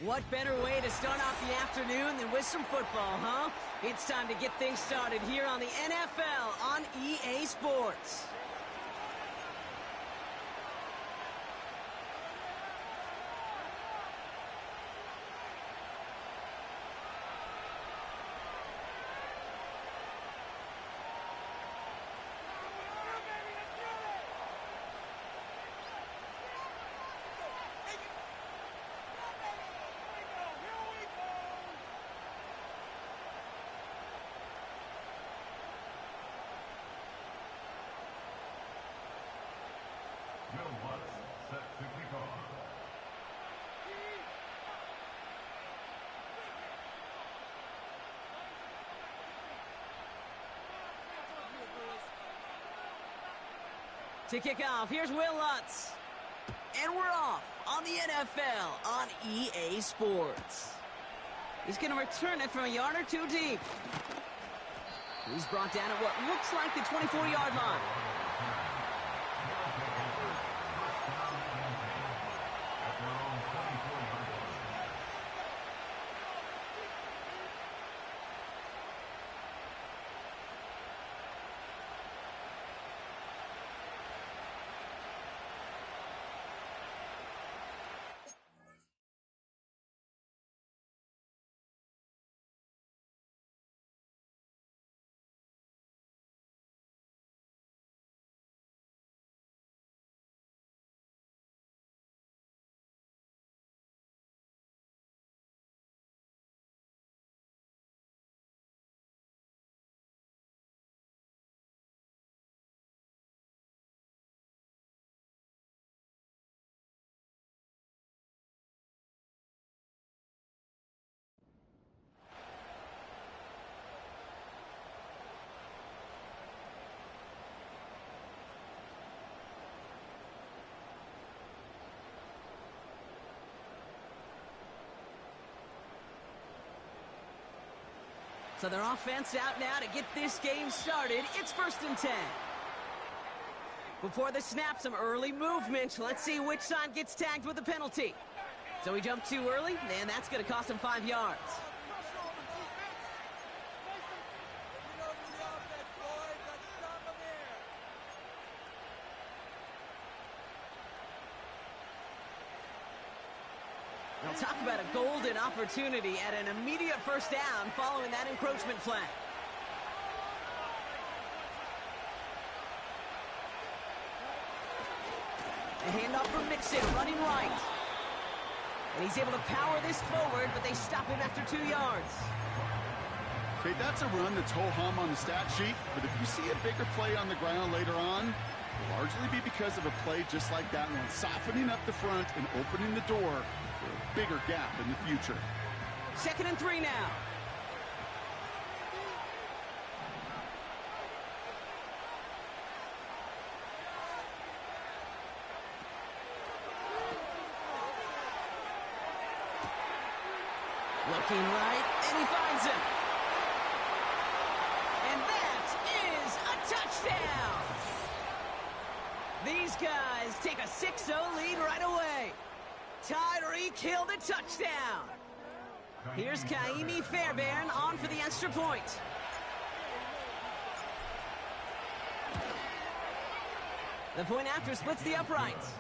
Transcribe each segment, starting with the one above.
What better way to start off the afternoon than with some football, huh? It's time to get things started here on the NFL on EA Sports. To kick off, here's Will Lutz. And we're off on the NFL on EA Sports. He's going to return it from a yard or two deep. He's brought down at what looks like the 24-yard line. So their offense out now to get this game started. It's 1st and 10. Before the snap, some early movement. Let's see which side gets tagged with a penalty. So he jumped too early, and that's going to cost him 5 yards. Now talk about a golden opportunity at an immediate first down following that encroachment flag. A handoff from Mixon, running right. And he's able to power this forward, but they stop him after 2 yards. Okay, that's a run that's ho-hum on the stat sheet, but if you see a bigger play on the ground later on, it'll largely be because of a play just like that one, softening up the front and opening the door for a bigger gap in the future. 2nd and 3 now. Looking right, and he finds him. And that is a touchdown. These guys take a 6-0 lead right away. Tyreek Hill the touchdown. Here's Kaimi Fairbairn on for the extra point. The point after splits the uprights.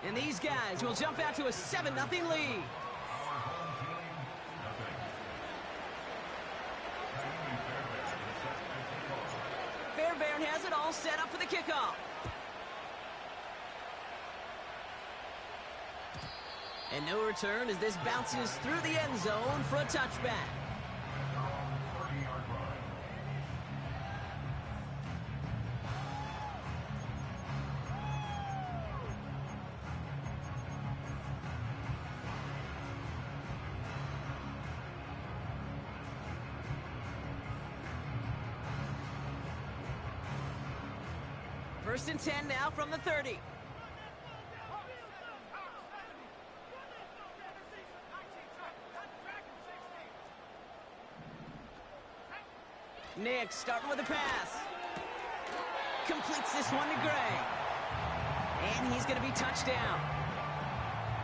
And these guys will jump out to a 7-0 lead. Fairbairn has it all set up for the kickoff. And no return as this bounces through the end zone for a touchback. First and 10 now from the 30. Nick starting with a pass. Completes this one to Gray. And he's going to be touched down.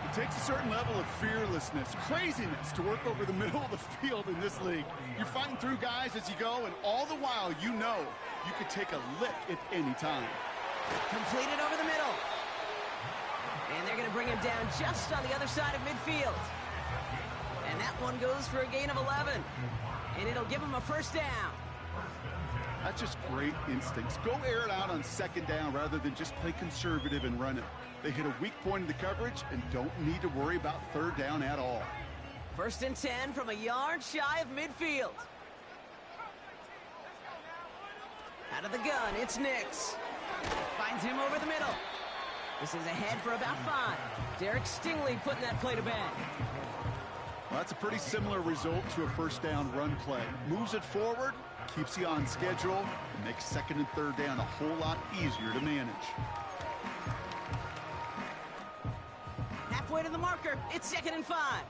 It takes a certain level of fearlessness, craziness to work over the middle of the field in this league. You're fighting through guys as you go, and all the while you know you could take a lick at any time. Completed over the middle. And they're going to bring him down just on the other side of midfield. And that one goes for a gain of 11. And it'll give him a first down. That's just great instincts. Go air it out on second down rather than just play conservative and run it. They hit a weak point in the coverage and don't need to worry about third down at all. First and 10 from a yard shy of midfield. Out of the gun, it's Nix. Finds him over the middle. This is ahead for about 5. Derek Stingley putting that play to bed. Well, that's a pretty similar result to a first down run play. Moves it forward, keeps you on schedule, and makes second and third down a whole lot easier to manage. Halfway to the marker, it's 2nd and 5.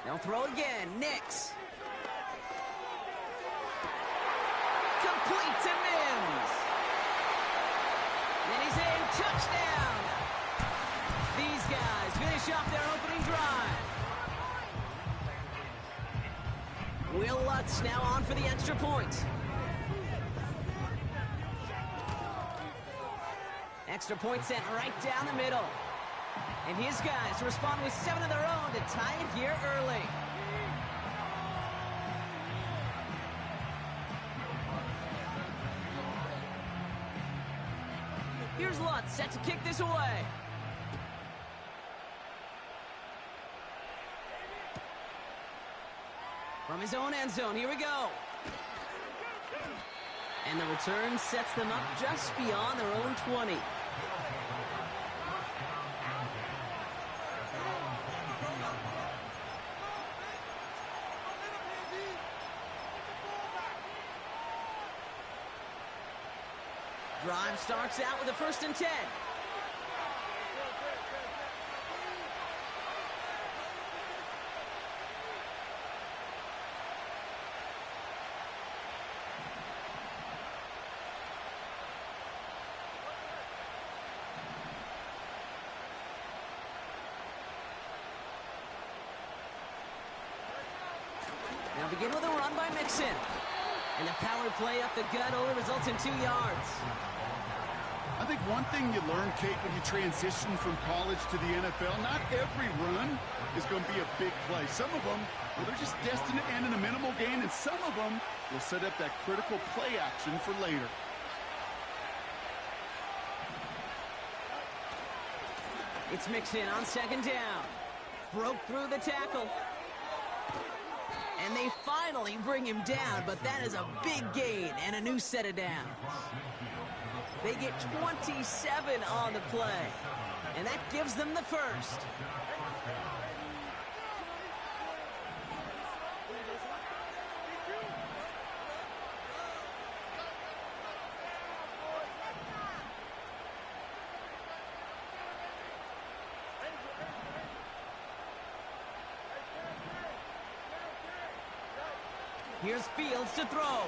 They'll throw again. Nix. Complete to Mims. And he's in. Touchdown. These guys finish off their opening drive. Will Lutz now on for the extra point. Extra point sent right down the middle. And his guys respond with 7 of their own to tie it here early. Here's Lutz set to kick this away. From his own end zone, here we go. And the return sets them up just beyond their own 20. Drive starts out with a 1st and 10. Now begin with a run by Mixon. And the power play up the gut only results in 2 yards. I think one thing you learn, Kate, when you transition from college to the NFL, not every run is going to be a big play. Some of them, well, they're just destined to end in a minimal gain, and some of them will set up that critical play action for later. It's Mixon on 2nd down. Broke through the tackle. And they finally bring him down, but that is a big gain and a new set of downs. They get 27 on the play, and that gives them the first. Here's Fields to throw.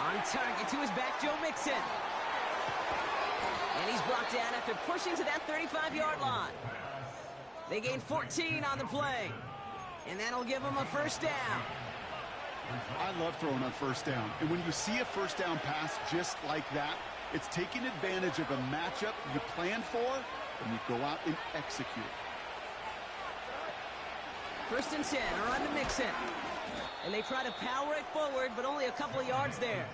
On target to his back, Joe Mixon. And he's brought down after pushing to that 35-yard line. They gain 14 on the play. And that'll give them a first down. I love throwing on first down. And when you see a first down pass just like that, it's taking advantage of a matchup you planned for, and you go out and execute. 1st and 10, a run to Mixon. And they try to power it forward, but only a couple of yards there.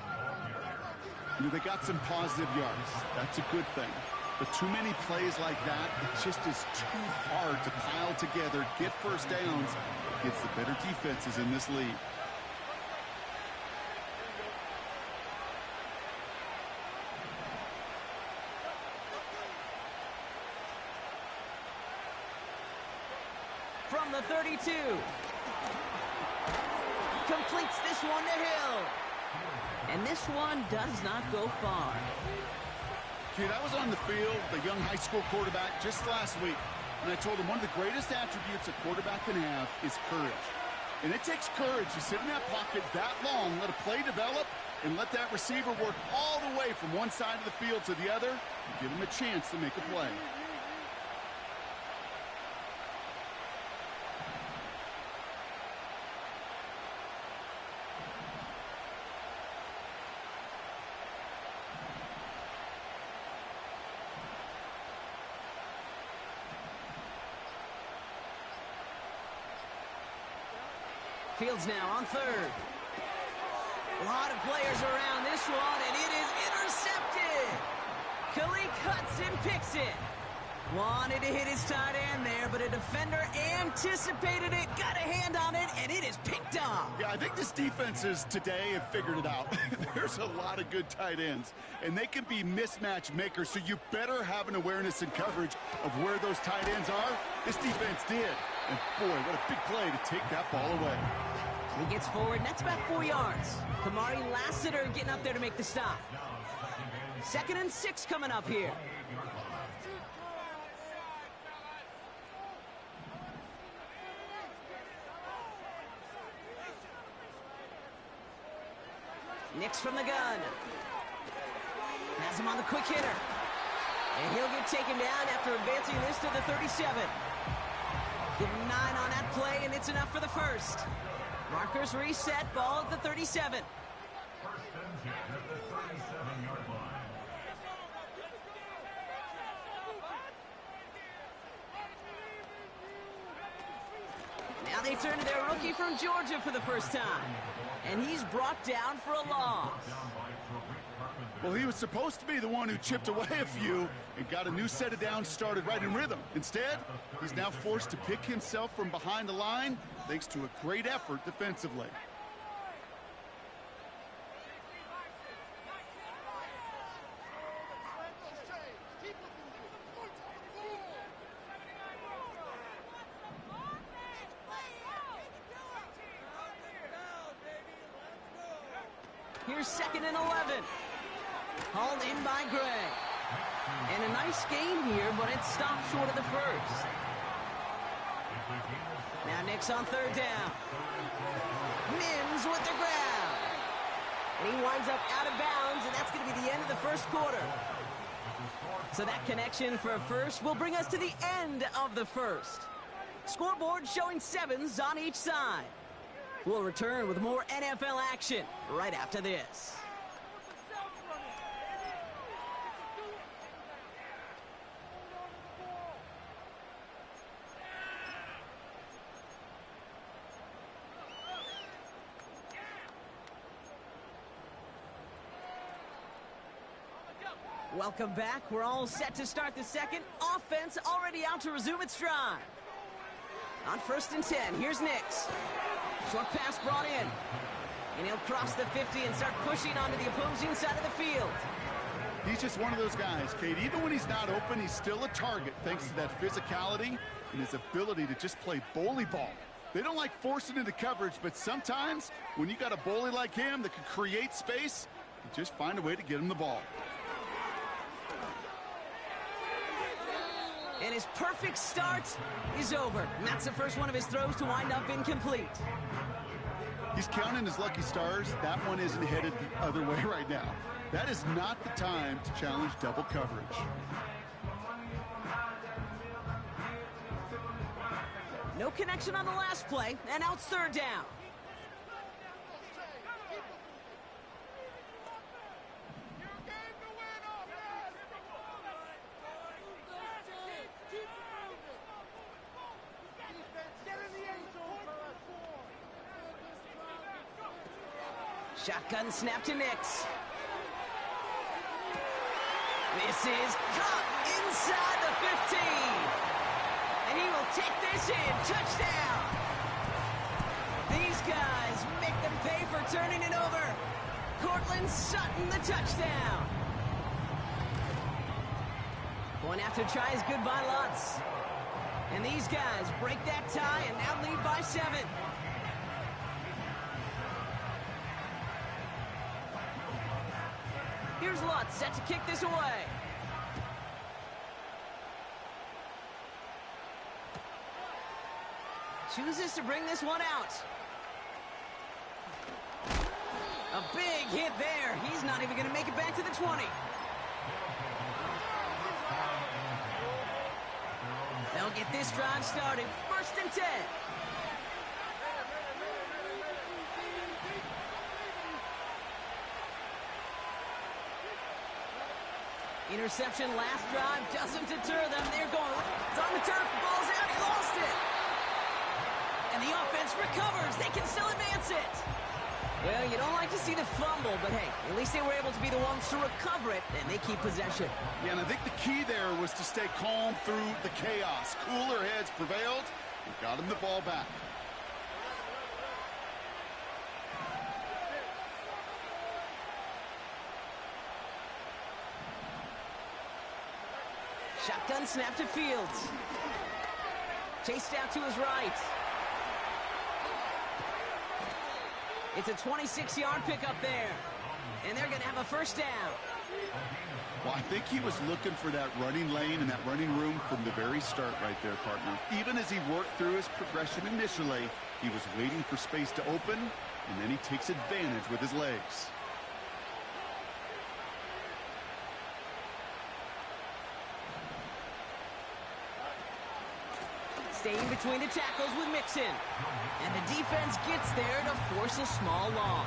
You know, they got some positive yards. That's a good thing. But too many plays like that, it just is too hard to pile together, get first downs against the better defenses in this league. From the 32. Completes this one to Hill. And this one does not go far. Kid, I was on the field, the young high school quarterback, just last week. And I told him one of the greatest attributes a quarterback can have is courage. And it takes courage to sit in that pocket that long, let a play develop, and let that receiver work all the way from one side of the field to the other and give him a chance to make a play. Fields now on third. A lot of players around this one, and it is intercepted. Khalil Hudson picks it. Wanted to hit his tight end there, but a defender anticipated it, got a hand on it, and it is picked up. Yeah, I think this defenses today have figured it out. There's a lot of good tight ends, and they can be mismatch makers, so you better have an awareness and coverage of where those tight ends are. This defense did. And boy, what a big play to take that ball away. He gets forward, and that's about 4 yards. Kamari Lassiter getting up there to make the stop. 2nd and 6 coming up here. Nix from the gun. Has him on the quick hitter. And he'll get taken down after advancing this to the 37. Give him 9 on that play, and it's enough for the first. Markers reset, ball at the 37. First and 10 at the 37-yard line. Now they turn to their rookie from Georgia for the first time. And he's brought down for a loss. Well, he was supposed to be the one who chipped away a few and got a new set of downs started right in rhythm. Instead, he's now forced to pick himself from behind the line thanks to a great effort defensively. Here's 2nd and 11. Called in by Gray. And a nice game here, but it stopped short of the first. Now Nix on 3rd down. Mims with the grab. And he winds up out of bounds, and that's going to be the end of the first quarter. So that connection for a first will bring us to the end of the first. Scoreboard showing 7s on each side. We'll return with more NFL action right after this. Welcome back. We're all set to start the second. Offense already out to resume its drive. On 1st and 10, here's Nix. Short pass brought in. And he'll cross the 50 and start pushing onto the opposing side of the field. He's just one of those guys, Kate. Even when he's not open, he's still a target thanks to that physicality and his ability to just play bully ball. They don't like forcing into coverage, but sometimes when you got a bully like him that can create space, you just find a way to get him the ball. And his perfect start is over. And that's the first one of his throws to wind up incomplete. He's counting his lucky stars. That one isn't headed the other way right now. That is not the time to challenge double coverage. No connection on the last play, and now it's 3rd down. Shotgun snap to Nix. This is caught inside the 15. And he will take this in. Touchdown. These guys make them pay for turning it over. Cortland Sutton, the touchdown. Going after tries good by lots. And these guys break that tie and now lead by 7. Here's Lutz set to kick this away. chooses to bring this one out. A big hit there. He's not even going to make it back to the 20. They'll get this drive started. 1st and 10. Interception last drive doesn't deter them. They're going on the turf. The ball's out. He lost it. And the offense recovers. They can still advance it. Well, you don't like to see the fumble, but hey, at least they were able to be the ones to recover it, and they keep possession. Yeah, and I think the key there was to stay calm through the chaos. Cooler heads prevailed and got him the ball back. Shotgun snap to Fields. Chased out to his right. It's a 26-yard pickup there. And they're going to have a 1st down. Well, I think he was looking for that running lane and that running room from the very start right there, partner. Even as he worked through his progression initially, he was waiting for space to open, and then he takes advantage with his legs. Staying between the tackles with Mixon. And the defense gets there to force a small loss.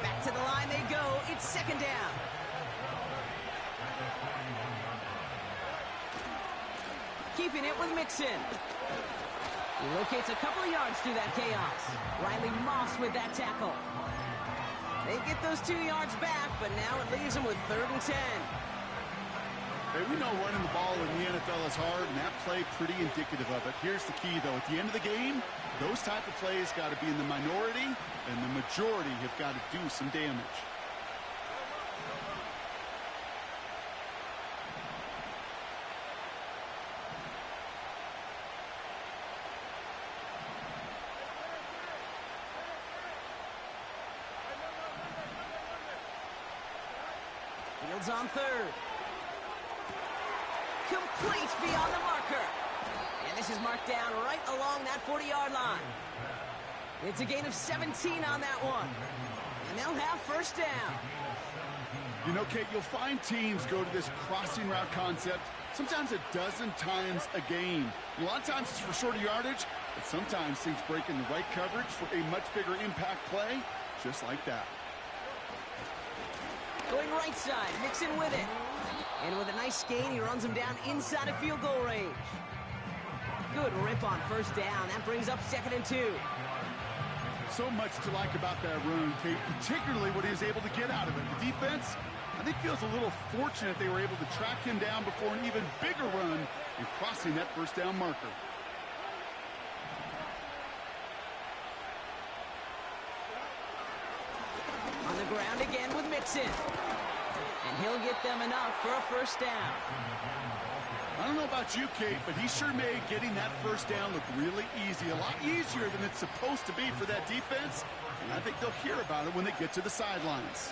Back to the line they go. It's 2nd down. Keeping it with Mixon. He locates a couple of yards through that chaos. Riley Moss with that tackle. They get those 2 yards back, but now it leaves them with 3rd and 10. Hey, we know running the ball in the NFL is hard, and that play pretty indicative of it. Here's the key, though. At the end of the game, those type of plays got to be in the minority, and the majority have got to do some damage. Fields on 3rd. Complete beyond the marker. And this is marked down right along that 40-yard line. It's a gain of 17 on that one. And they'll have 1st down. You know, Kate, you'll find teams go to this crossing route concept sometimes a dozen times a game. A lot of times it's for shorter yardage, but sometimes things break in the right coverage for a much bigger impact play, just like that. Going right side, Mixon with it. And with a nice gain, he runs him down inside of field goal range. Good rip on 1st down. That brings up 2nd and 2. So much to like about that run, Kate, particularly what he was able to get out of it. The defense, I think, feels a little fortunate they were able to track him down before an even bigger run and crossing that 1st down marker. On the ground again with Mixon. And he'll get them enough for a 1st down. I don't know about you, Kate, but he sure made getting that 1st down look really easy. A lot easier than it's supposed to be for that defense. And I think they'll hear about it when they get to the sidelines.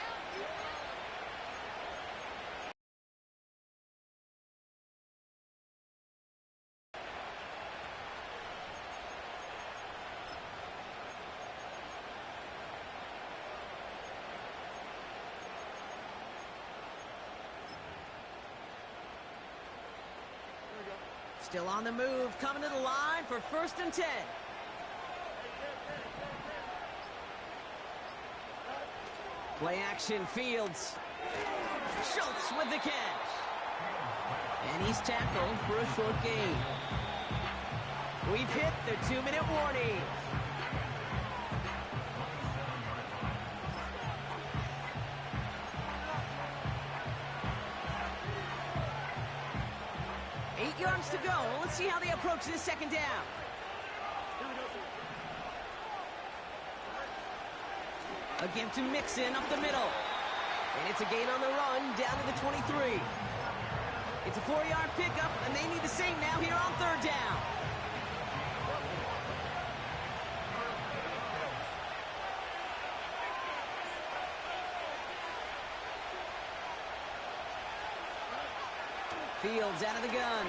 Still on the move, coming to the line for 1st and 10. Play action, Fields. Schultz with the catch. And he's tackled for a short gain. We've hit the 2-minute warning. Yards to go. Let's see how they approach this 2nd down. A give to Mixon up the middle. And it's a gain on the run down to the 23. It's a 4-yard pickup, and they need the same now here on 3rd down. Fields out of the gun.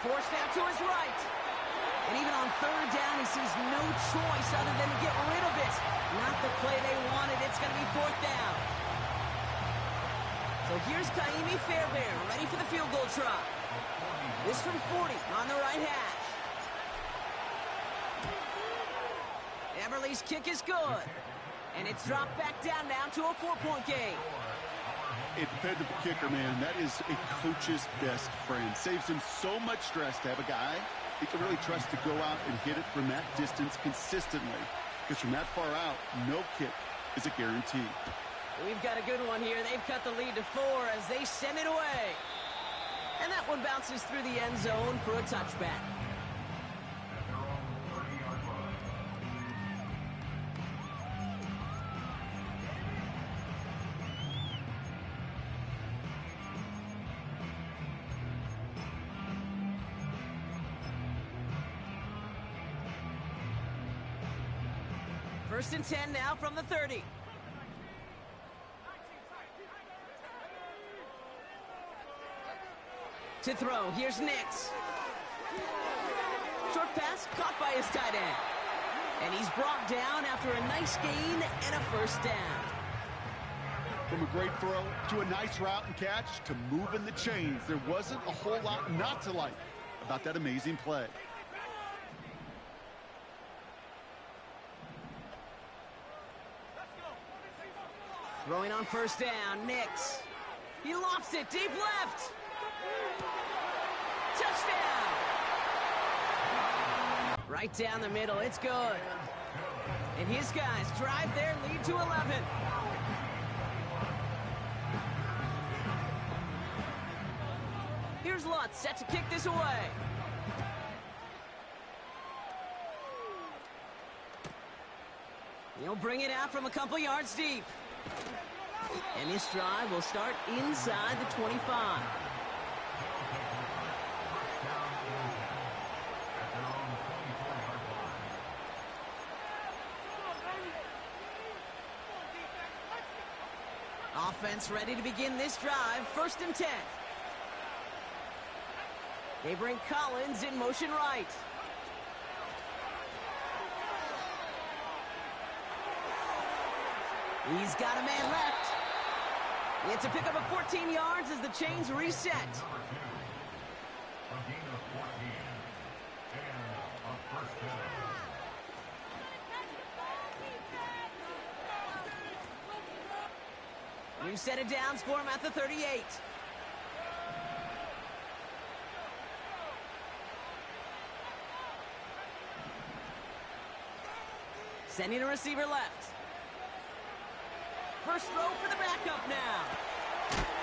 Forced out to his right. And even on third down, he sees no choice other than to get rid of it. Not the play they wanted. It's going to be fourth down. So here's Kaimi Fairbairn, ready for the field goal try. This from 40 on the right hash. Everly's kick is good. And it's dropped back down now to a 4-point game. A dependable kicker, man. That is a coach's best friend. Saves him so much stress to have a guy he can really trust to go out and hit it from that distance consistently. Because from that far out, no kick is a guarantee. We've got a good one here. They've cut the lead to 4 as they send it away. And that one bounces through the end zone for a touchback. At their own 30-yard line. First and 10 now from the 30. To throw, here's Nix. Short pass caught by his tight end. And he's brought down after a nice gain and a first down. From a great throw to a nice route and catch to moving the chains, there wasn't a whole lot not to like about that amazing play. Throwing on first down, Nix. He lofts it deep left. Touchdown! Right down the middle, it's good. And his guys drive their lead to 11. Here's Lutz set to kick this away. He'll bring it out from a couple yards deep. And this drive will start inside the 25. Offense ready to begin this drive. First and 10. They bring Collins in motion right. He's got a man left. It's a pickup of 14 yards as the chains reset. A gain of 14. And a first down. New set of downs for him at the 38. Sending a receiver left. First throw for the backup now.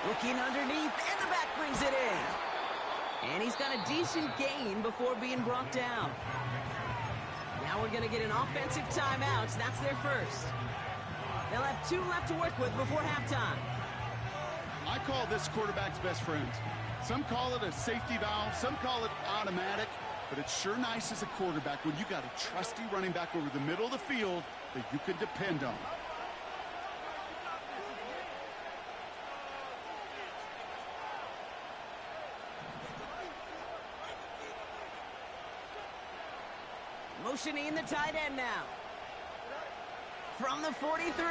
Looking underneath, and the back brings it in. And he's got a decent gain before being brought down. Now we're going to get an offensive timeout. That's their first. They'll have 2 left to work with before halftime. I call this quarterback's best friend. Some call it a safety valve, some call it automatic, but it's sure nice as a quarterback when you got a trusty running back over the middle of the field that you can depend on. Motioning the tight end now. From the 43.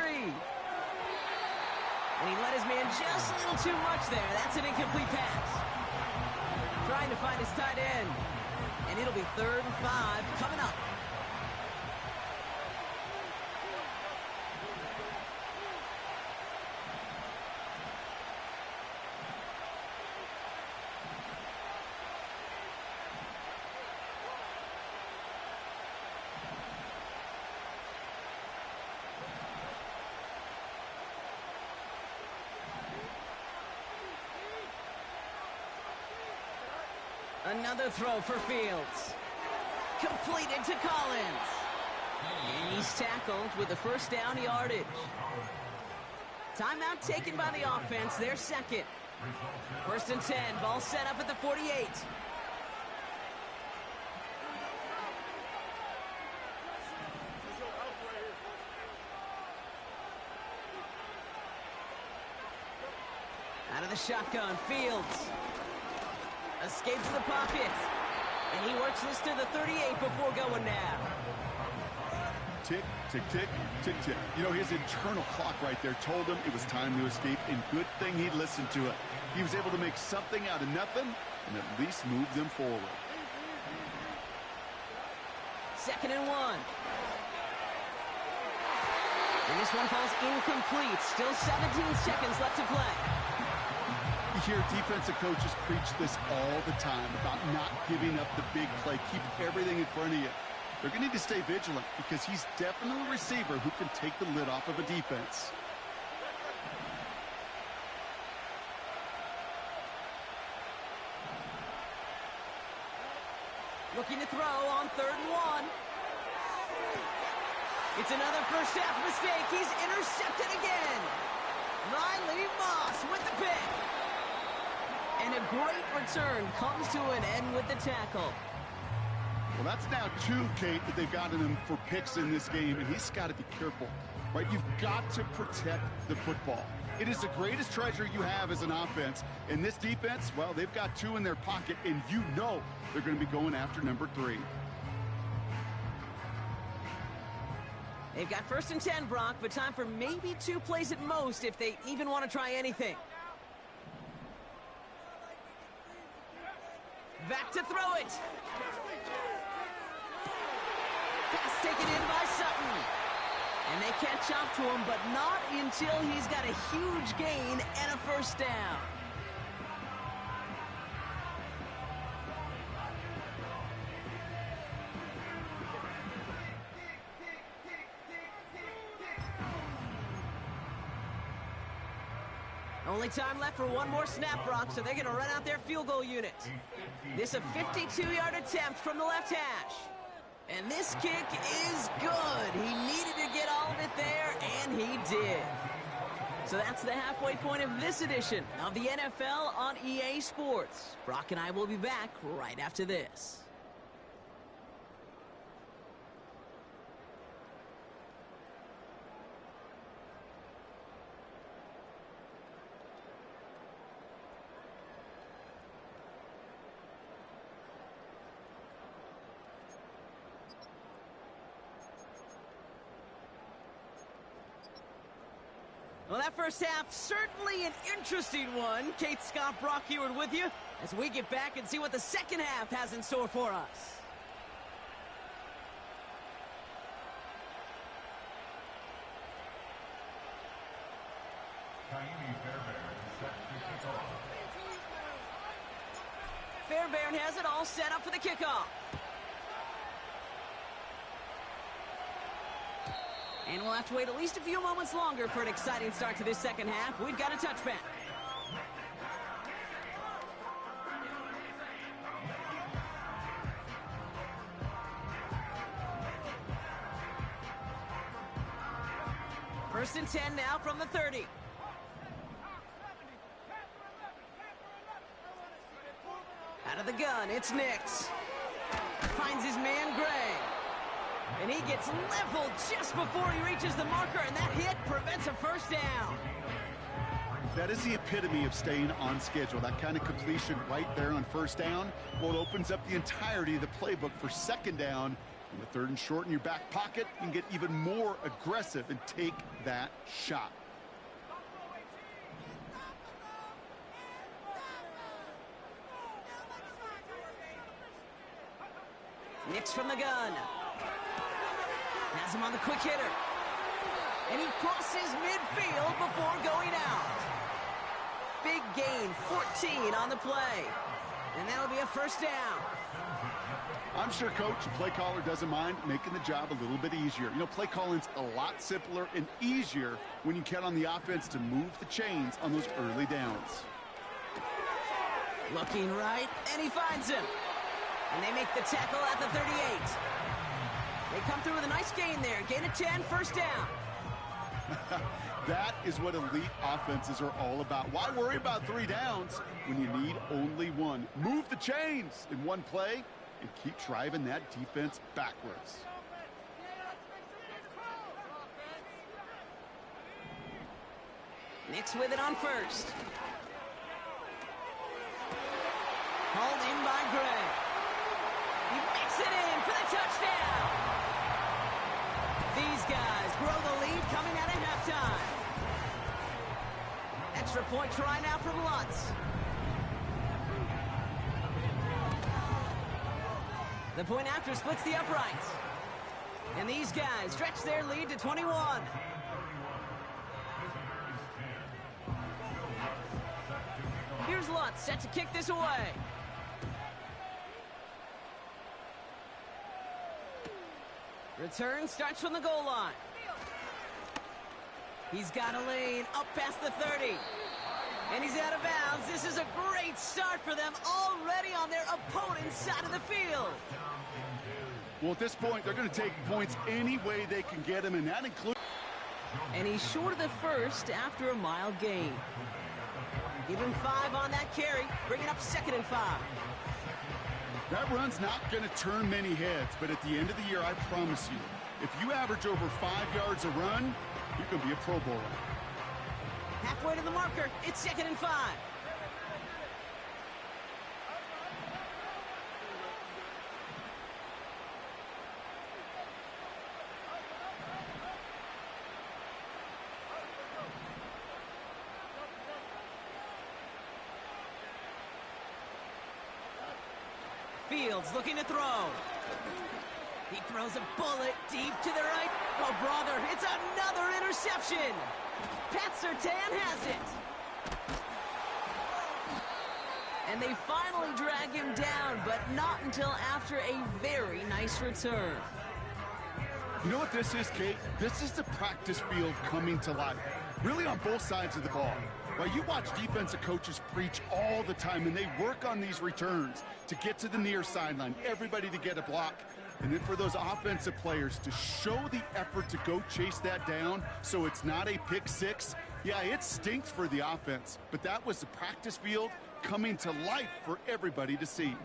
And he let his man just a little too much there. That's an incomplete pass. Trying to find his tight end. And it'll be 3rd and 5 coming up. Another throw for Fields. Completed to Collins. And he's tackled with the first down yardage. Timeout taken by the offense, their second. First and 10, ball set up at the 48. Out of the shotgun, Fields. A escapes the pocket. And he works this to the 38 before going down. Tick, tick, tick, tick, tick. You know, his internal clock right there told him it was time to escape, and good thing he listened to it. He was able to make something out of nothing and at least move them forward. 2nd and 1. And this one falls incomplete. Still 17 seconds left to play. You hear defensive coaches preach this all the time about not giving up the big play. Keep everything in front of you. They're going to need to stay vigilant because he's definitely a receiver who can take the lid off of a defense. Looking to throw on 3rd and 1. It's another first half mistake. He's intercepted again. Riley Moss with the pick. And a great return comes to an end with the tackle. Well, that's now 2, Kate, that they've gotten him for picks in this game, and he's got to be careful, right? You've got to protect the football. It is the greatest treasure you have as an offense. And this defense, well, they've got 2 in their pocket, and you know they're going to be going after number 3. They've got 1st and 10, Brock, but time for maybe 2 plays at most if they even want to try anything. Back to throw it. Pass taken in by Sutton. And they catch up to him, but not until he's got a huge gain and a first down. Only time left for one more snap, Brock, so they're going to run out their field goal unit. This a 52-yard attempt from the left hash. And this kick is good. He needed to get all of it there, and he did. So that's the halfway point of this edition of the NFL on EA Sports. Brock and I will be back right after this. Well, that first half, certainly an interesting one. Kate Scott, Brock Heward with you as we get back and see what the second half has in store for us. Fairbairn has it all set up for the kickoff. And we'll have to wait at least a few moments longer for an exciting start to this second half. We've got a touchback. First and 10 now from the 30. Out of the gun, it's Nix. Finds his man, Gray. And he gets leveled just before he reaches the marker, and that hit prevents a first down. That is the epitome of staying on schedule. That kind of completion right there on first down. Well, it opens up the entirety of the playbook for second down. In the 3rd and short in your back pocket, you can get even more aggressive and take that shot. Nix from the gun. Has him on the quick hitter. And he crosses midfield before going out. Big gain, 14 on the play. And that'll be a first down. I'm sure Coach, the play caller, doesn't mind making the job a little bit easier. You know, play calling's a lot simpler and easier when you count on the offense to move the chains on those early downs. Looking right, and he finds him. And they make the tackle at the 38. They come through with a nice gain there. Gain of 10, first down. That is what elite offenses are all about. Why worry about 3 downs when you need only 1? Move the chains in one play and keep driving that defense backwards. Nix with it on first. Hauled by Gray. He makes it in for the touchdown. These guys grow the lead coming out of halftime. Extra point try now from Lutz. The point after splits the uprights. And these guys stretch their lead to 21. Here's Lutz set to kick this away. Return starts from the goal line. He's got a lane up past the 30. And he's out of bounds. This is a great start for them, already on their opponent's side of the field. Well, at this point, they're going to take points any way they can get them, and that includes... And he's short of the first after a mild gain. Give him 5 on that carry, bringing up 2nd and 5. That run's not going to turn many heads, but at the end of the year, I promise you, if you average over 5 yards a run, you can be a Pro Bowler. Halfway to the marker, it's 2nd and 5. Fields looking to throw. He throws a bullet deep to the right. Oh, brother, it's another interception. Pat Surtain has it. And they finally drag him down, but not until after a very nice return. You know what this is, Kate? This is the practice field coming to life, really on both sides of the ball. Well, you watch defensive coaches preach all the time, and they work on these returns to get to the near sideline, everybody to get a block. And then for those offensive players to show the effort to go chase that down so it's not a pick six, yeah, it stinks for the offense. But that was the practice field coming to life for everybody to see.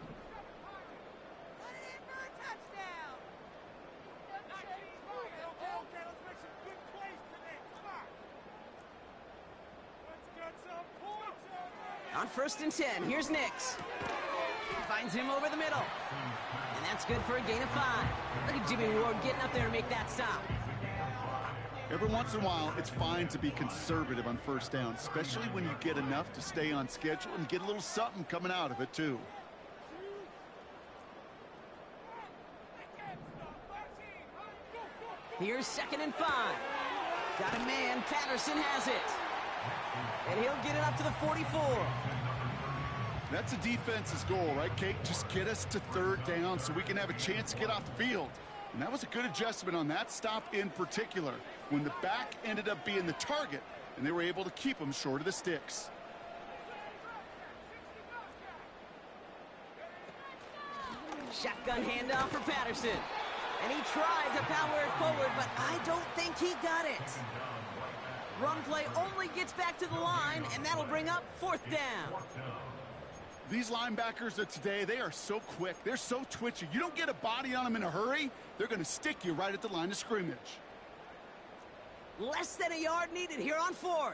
On 1st and 10, here's Nix. Finds him over the middle. And that's good for a gain of 5. Look at Jimmy Ward getting up there to make that stop. Every once in a while, it's fine to be conservative on 1st down, especially when you get enough to stay on schedule and get a little something coming out of it, too. Here's 2nd and 5. Got a man. Patterson has it. And he'll get it up to the 44. That's a defense's goal, right, Kate? Just get us to 3rd down so we can have a chance to get off the field. And that was a good adjustment on that stop in particular, when the back ended up being the target, and they were able to keep him short of the sticks. Shotgun handoff for Patterson. And he tried to power it forward, but I don't think he got it. Run play only gets back to the line, and that'll bring up 4th down. These linebackers of today, they are so quick. They're so twitchy. You don't get a body on them in a hurry, they're going to stick you right at the line of scrimmage. Less than a yard needed here on 4th.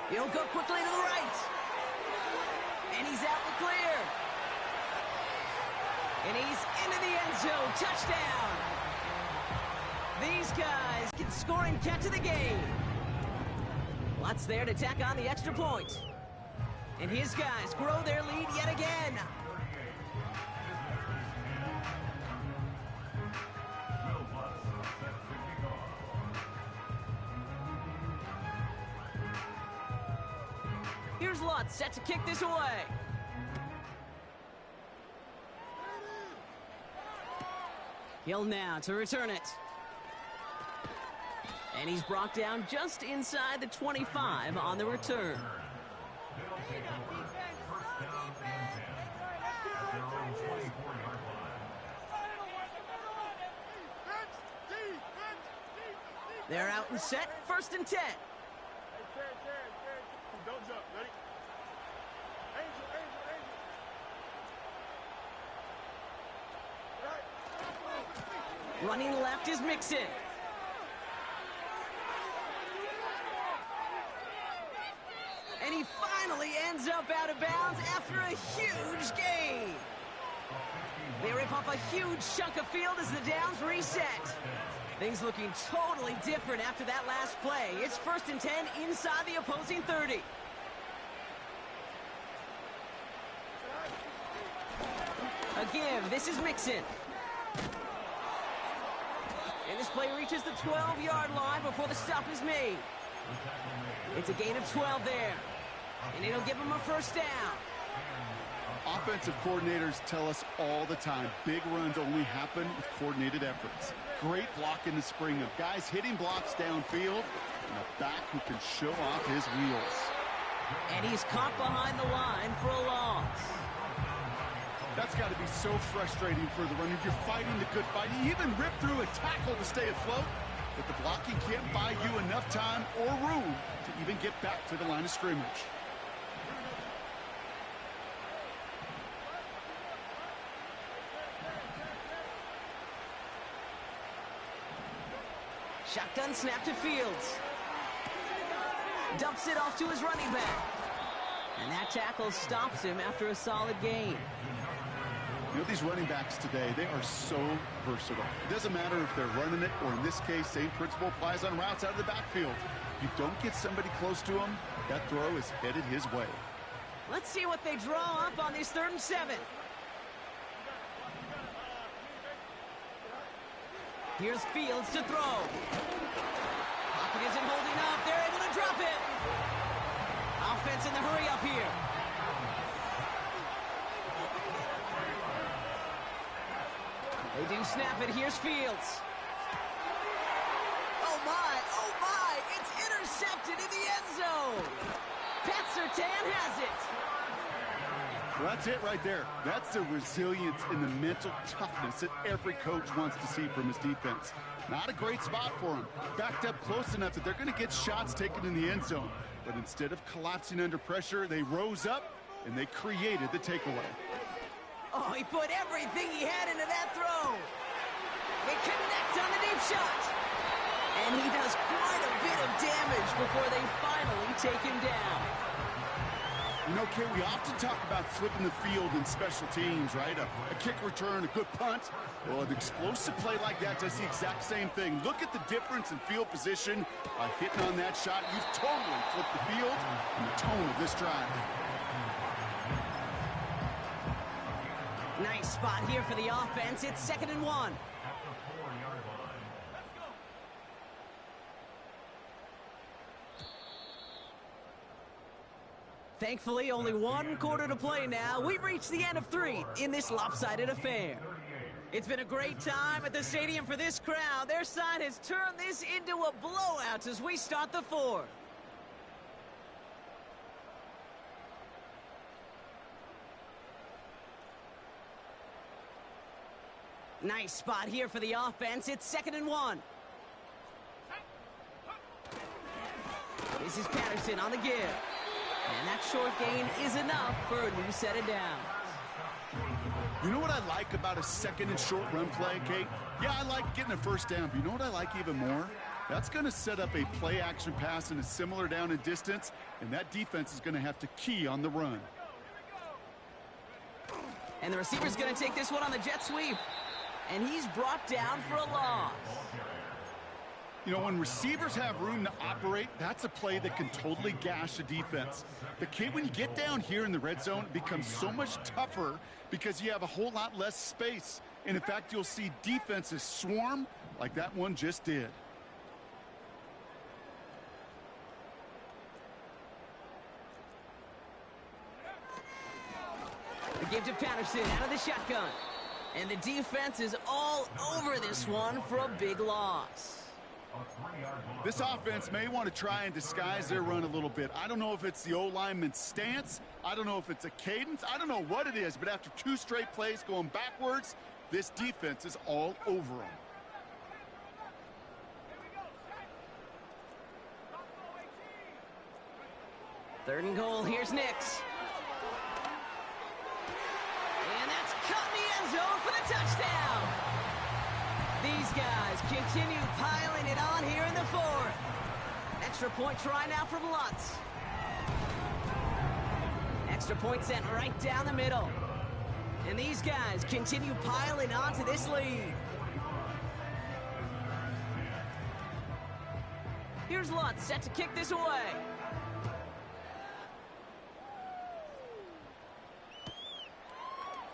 He'll go quickly to the right. And he's out in the clear. And he's into the end zone. Touchdown. These guys can score and catch of the game. Lutz there to tack on the extra point. And his guys grow their lead yet again. Here's Lutz set to kick this away. Hill now to return it. And he's brought down just inside the 25 on the return. They're out and set, 1st and 10. Don't jump. Ready? Angel. Running left is Mixon. And he finally ends up out of bounds after a huge gain. They rip off a huge chunk of field as the downs reset. Things looking totally different after that last play. It's 1st and 10 inside the opposing 30. Again, this is Mixon. And this play reaches the 12-yard line before the stop is made. It's a gain of 12 there. And it'll give him a 1st down. Offensive coordinators tell us all the time, big runs only happen with coordinated efforts. Great block in the spring of guys hitting blocks downfield and a back who can show off his wheels. And he's caught behind the line for a loss. That's got to be so frustrating for the runner. You're fighting the good fight. You even rip through a tackle to stay afloat, but the blocking can't buy you enough time or room to even get back to the line of scrimmage. Shotgun snap to Fields. Dumps it off to his running back. And that tackle stops him after a solid gain. You know, these running backs today, they are so versatile. It doesn't matter if they're running it, or in this case, same principle applies on routes out of the backfield. You don't get somebody close to him, that throw is headed his way. Let's see what they draw up on this 3rd and 7. Here's Fields to throw. Pocket isn't holding up. They're able to drop it. Offense in the hurry up here. They do snap it. Here's Fields. Oh my, it's intercepted in the end zone. Pat Surtain has it. Well, that's it right there. That's the resilience and the mental toughness that every coach wants to see from his defense. Not a great spot for him. Backed up close enough that they're going to get shots taken in the end zone. But instead of collapsing under pressure, they rose up and they created the takeaway. Oh, he put everything he had into that throw. They connect on the deep shot. And he does quite a bit of damage before they finally take him down. You know, Kate, we often talk about flipping the field in special teams, right? A kick return, a good punt. Well, an explosive play like that does the exact same thing. Look at the difference in field position by hitting on that shot. You've totally flipped the field and the tone of this drive. Nice spot here for the offense. It's 2nd and 1. Thankfully, only 1 quarter to play now. We've reached the end of 3 in this lopsided affair. It's been a great time at the stadium for this crowd. Their side has turned this into a blowout as we start the 4th. Nice spot here for the offense. It's 2nd and 1. This is Patterson on the give. And that short gain is enough for a new set of downs. You know what I like about a 2nd and short run play, Kate? Yeah, I like getting a 1st down, but you know what I like even more? That's going to set up a play-action pass in a similar down and distance, and that defense is going to have to key on the run. And the receiver's going to take this one on the jet sweep. And he's brought down for a loss. You know, when receivers have room to operate, that's a play that can totally gash a defense. But, Kate, when you get down here in the red zone, it becomes so much tougher because you have a whole lot less space. And, in fact, you'll see defenses swarm like that one just did. The give to Patterson out of the shotgun. And the defense is all over this one for a big loss. This offense may want to try and disguise their run a little bit. I don't know if it's the O-lineman's stance. I don't know if it's a cadence. I don't know what it is, but after 2 straight plays going backwards, this defense is all over them. Third and goal, here's Nix. And that's caught in the end zone for the touchdown. These guys continue piling it on here in the fourth. Extra point try now from Lutz. Extra point sent right down the middle. And these guys continue piling on to this lead. Here's Lutz set to kick this away.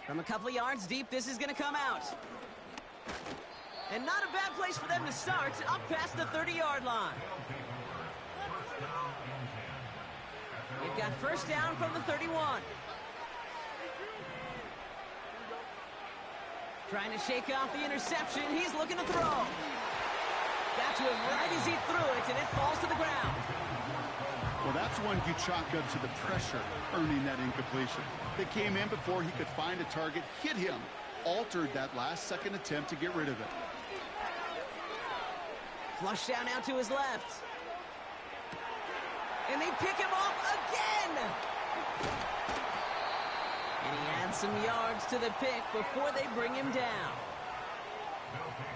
From a couple of yards deep, this is going to come out. And not a bad place for them to start, up past the 30-yard line. They've got first down from the 31. Trying to shake off the interception. He's looking to throw. Got to him right as he threw it, and it falls to the ground. Well, that's one you chalk up to the pressure earning that incompletion. They came in before he could find a target, hit him, altered that last-second attempt to get rid of it. Flush down out to his left. And they pick him off again. And he adds some yards to the pick before they bring him down.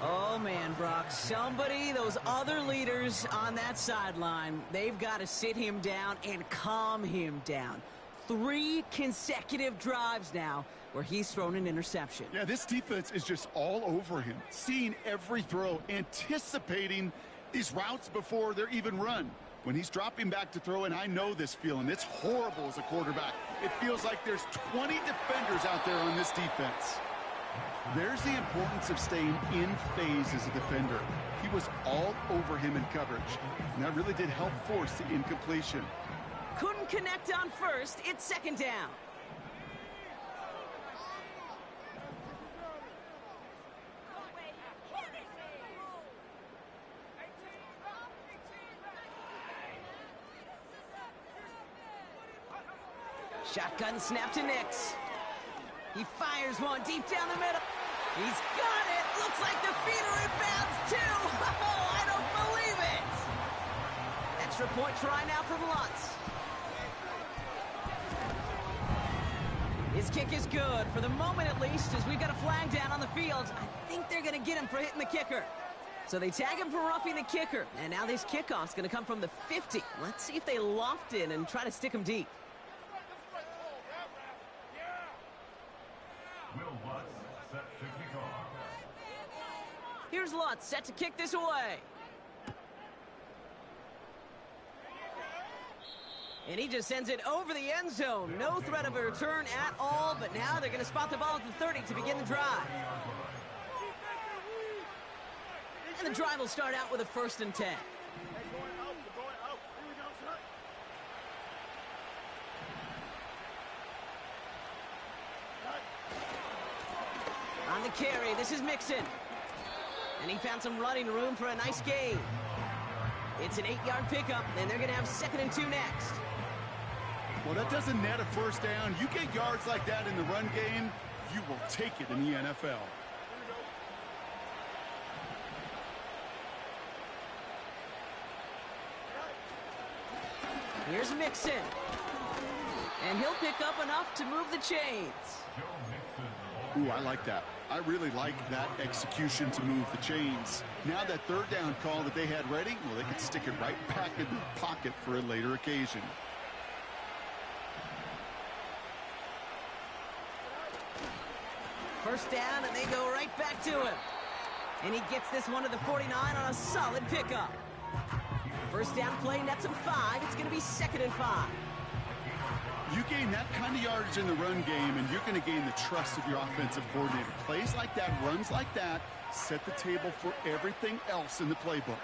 Oh, man, Brock, somebody, those other leaders on that sideline, they've got to sit him down and calm him down. 3 consecutive drives now where he's thrown an interception. Yeah, this defense is just all over him, seeing every throw, anticipating these routes before they're even run. When he's dropping back to throw, and I know this feeling, it's horrible as a quarterback. It feels like there's 20 defenders out there on this defense. There's the importance of staying in phase as a defender. He was all over him in coverage, and that really did help force the incompletion. Couldn't connect on first. It's second down. Shotgun snap to Nix. He fires one deep down the middle. He's got it. Looks like the feeder rebounds too. Oh, I don't believe it. Extra point try now from Lutz. His kick is good, for the moment at least, as we've got a flag down on the field. I think they're going to get him for hitting the kicker. So they tag him for roughing the kicker. And now this kickoff's going to come from the 50. Let's see if they loft in and try to stick him deep. Here's Lutz set to kick this away. And he just sends it over the end zone. No threat of a return at all, but now they're going to spot the ball at the 30 to begin the drive. And the drive will start out with a 1st and 10. On the carry, this is Mixon. And he found some running room for a nice gain. It's an 8-yard pickup, and they're going to have 2nd and 2 next. Well, that doesn't net a first down. You get yards like that in the run game, you will take it in the NFL. Here's Mixon. And he'll pick up enough to move the chains. Ooh, I like that. I really like that execution to move the chains. Now that 3rd down call that they had ready, well, they could stick it right back in the pocket for a later occasion. First down, and they go right back to him. And he gets this one to the 49 on a solid pickup. First down play nets him 5. It's going to be 2nd and 5. You gain that kind of yardage in the run game, and you're going to gain the trust of your offensive coordinator. Plays like that, runs like that, set the table for everything else in the playbook.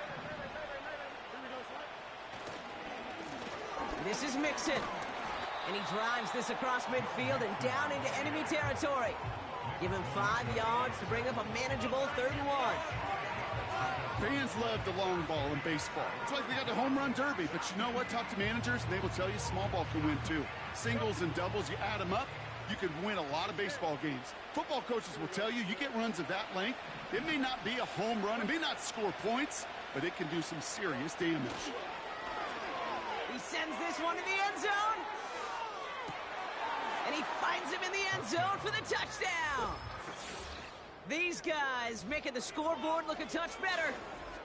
This is Mixon. And he drives this across midfield and down into enemy territory. Give him 5 yards to bring up a manageable 3rd and 1. Fans love the long ball in baseball. It's like they got the home run derby, but you know what? Talk to managers, and they will tell you small ball can win too. Singles and doubles, you add them up, you can win a lot of baseball games. Football coaches will tell you, you get runs of that length, it may not be a home run, it may not score points, but it can do some serious damage. He sends this one to the end zone. And he finds him in the end zone for the touchdown. These guys making the scoreboard look a touch better.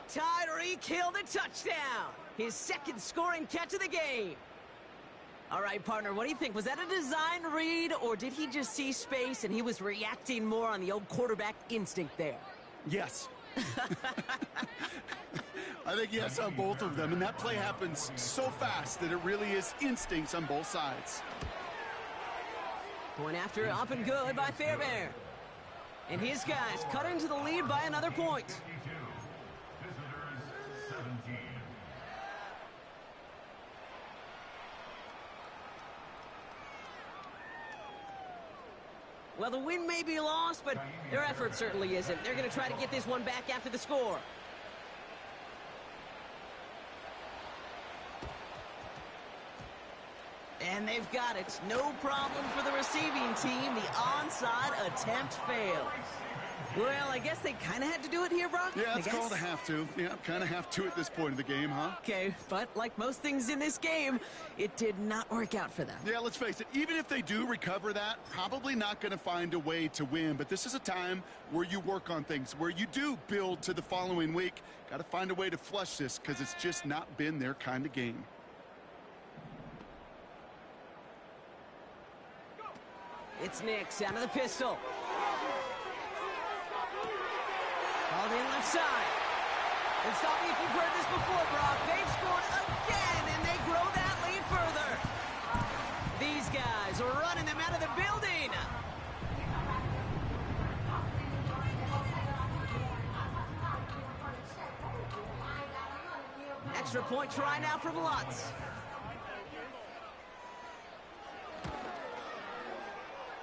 Tyreek Hill the touchdown. His second scoring catch of the game. All right, partner, what do you think? Was that a design read, or did he just see space and he was reacting more on the old quarterback instinct there? Yes. I think yes on both of them, and that play happens so fast that it really is instincts on both sides. Point after up and good by Fairbairn. And his guys cut into the lead by another point. 52. Visitors 17. Well, the win may be lost, but their effort certainly isn't. They're going to try to get this one back after the score. And they've got it. No problem for the receiving team. The onside attempt fails. Well, I guess they kind of had to do it here, Brock. Yeah, it's called a have to. Yeah, kind of have to at this point of the game, huh? Okay, but like most things in this game, it did not work out for them. Yeah, let's face it, even if they do recover that, probably not going to find a way to win. But this is a time where you work on things, where you do build to the following week. Got to find a way to flush this because it's just not been their kind of game. It's Nix out of the pistol. Called in left side. And stop me if you've heard this before, Brock. They've scored again, and they grow that lead further. These guys are running them out of the building. Extra point try now from Lutz.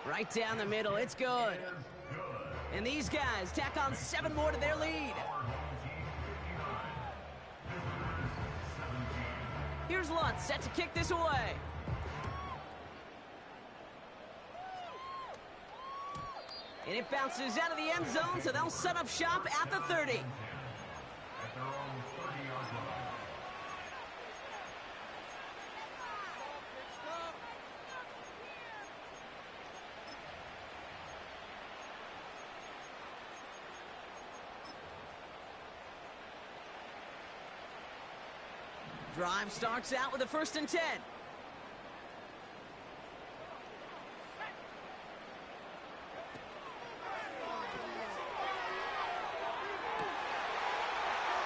Right down the middle, it's good. And these guys tack on 7 more to their lead. Here's Lutz set to kick this away. And it bounces out of the end zone, so they'll set up shop at the 30. At their own 30-yard line. Drive starts out with a 1st and 10.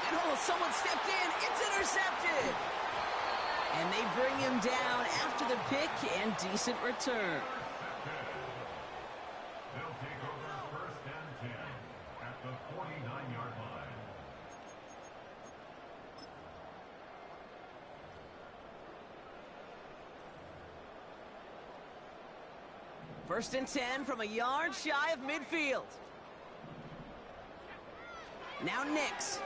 And oh, someone stepped in. It's intercepted. And they bring him down after the pick and decent return. They'll take over 1st and 10 at the 49-yard line. First and 10 from a yard shy of midfield. Now Nix.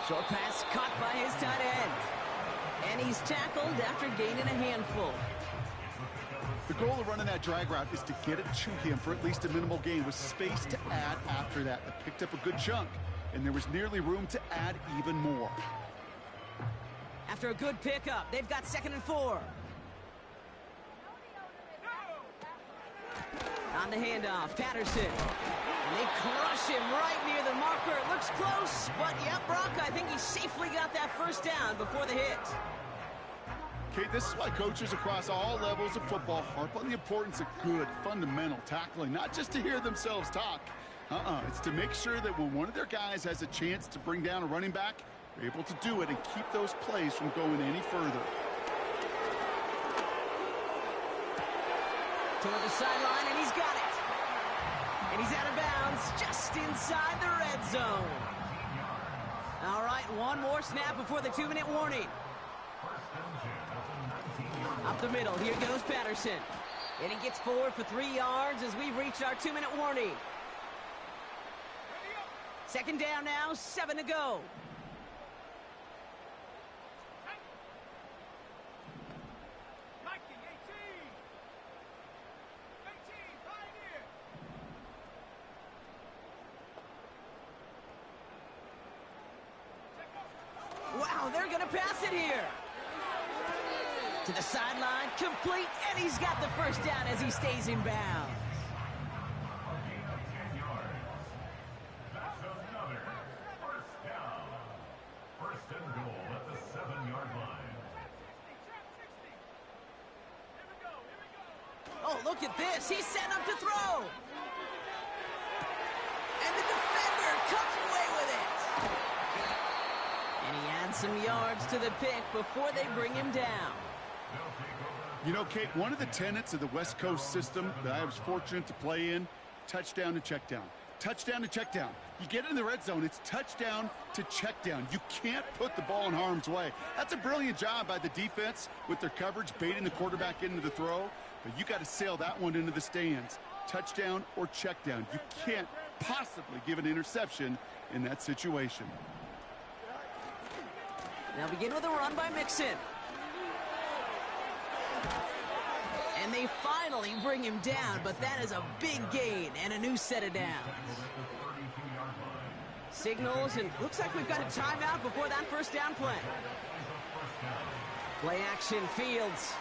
Short pass caught by his tight end. And he's tackled after gaining a handful. The goal of running that drag route is to get it to him for at least a minimal gain with space to add after that. They picked up a good chunk, and there was nearly room to add even more. After a good pickup, they've got 2nd and 4. On the handoff, Patterson. And they crush him right near the marker. It looks close, but yeah, Brock, I think he safely got that 1st down before the hit. Okay, this is why coaches across all levels of football harp on the importance of good, fundamental tackling, not just to hear themselves talk. It's to make sure that when one of their guys has a chance to bring down a running back, they're able to do it and keep those plays from going any further. Toward the sideline, and he's got it. And he's out of bounds just inside the red zone. All right, one more snap before the 2-minute warning. Up the middle, here goes Patterson. And he gets forward for 3 yards as we reach our 2-minute warning. 2nd down now, 7 to go. Wow, they're going to pass it here. To the sideline, complete, and he's got the first down as he stays in bounds. That's another first down. First and goal at the 7-yard line. Oh, look at this. He's setting up to throw. And the defender comes away with it. And he adds some yards to the pick before they bring him down. You know, Kate, one of the tenets of the West Coast system that I was fortunate to play in, touchdown to check down. Touchdown to check down. You get in the red zone, it's touchdown to check down. You can't put the ball in harm's way. That's a brilliant job by the defense with their coverage, baiting the quarterback into the throw. But you got to sail that one into the stands. Touchdown or check down. You can't possibly give an interception in that situation. Now begin with a run by Mixon. And they finally bring him down, but that is a big gain and a new set of downs. Signals, and looks like we've got a timeout before that first down play. Play action, Fields.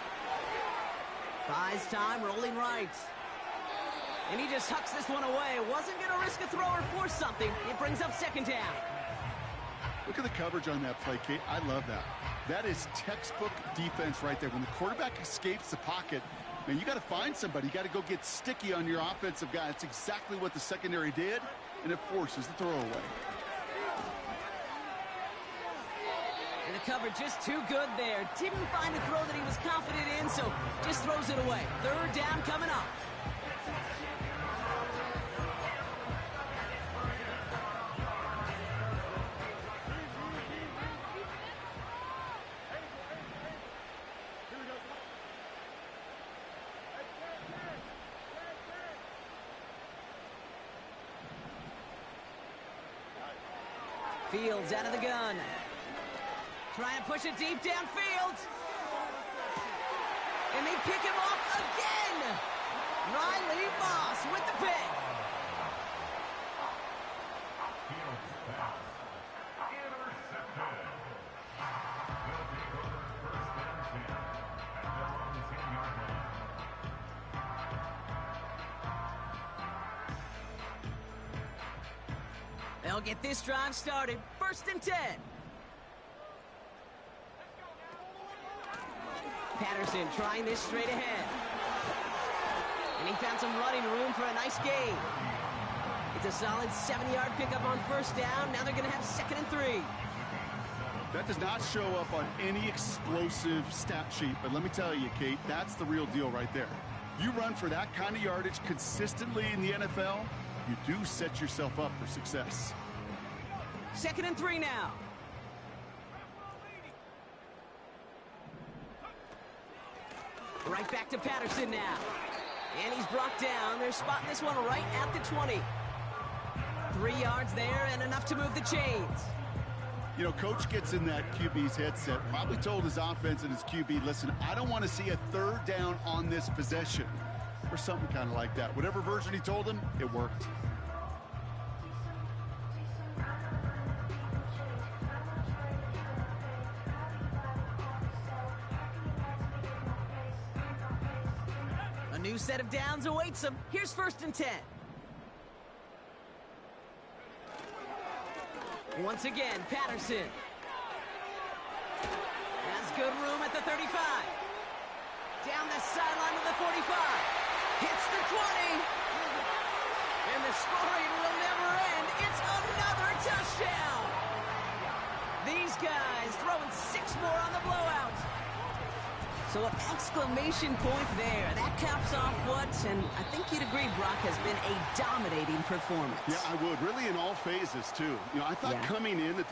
Buys time, rolling right. And he just hucks this one away. Wasn't going to risk a throw or force something. It brings up second down. Look at the coverage on that play, Kate. I love that. That is textbook defense right there. When the quarterback escapes the pocket, man, you got to find somebody. You got to go get sticky on your offensive guy. That's exactly what the secondary did, and it forces the throw away. And the coverage just too good there. Didn't find a throw that he was confident in, so just throws it away. Third down coming up. Fields out of the gun. Trying to push it deep downfield. And they pick him off again. Riley Moss with the pick. Fields pass. Intercepted. They'll take over first and 10 at their own 10-yard line. They'll get this drive started. First and 10. Patterson trying this straight ahead. And he found some running room for a nice gain. It's a solid 7-yard pickup on first down. Now they're going to have 2nd and 3. That does not show up on any explosive stat sheet, but let me tell you, Kate, that's the real deal right there. You run for that kind of yardage consistently in the NFL, you do set yourself up for success. 2nd and 3 now. Right back to Patterson now. And he's brought down. They're spotting this one right at the 20. 3 yards there and enough to move the chains. You know, coach gets in that QB's headset, probably told his offense and his QB, listen, I don't want to see a third down on this possession. Or something kind of like that. Whatever version he told him, it worked. A new set of downs awaits him. Here's 1st and 10. Once again, Patterson. Has good room at the 35. Down the sideline to the 45. Hits the 20. And the scoring will never end. It's another touchdown. These guys throwing 6 more on the blowout. So an exclamation point there. That caps off what, and I think you'd agree, Brock, has been a dominating performance. Yeah, I would. Really in all phases, too. You know, I thought coming in that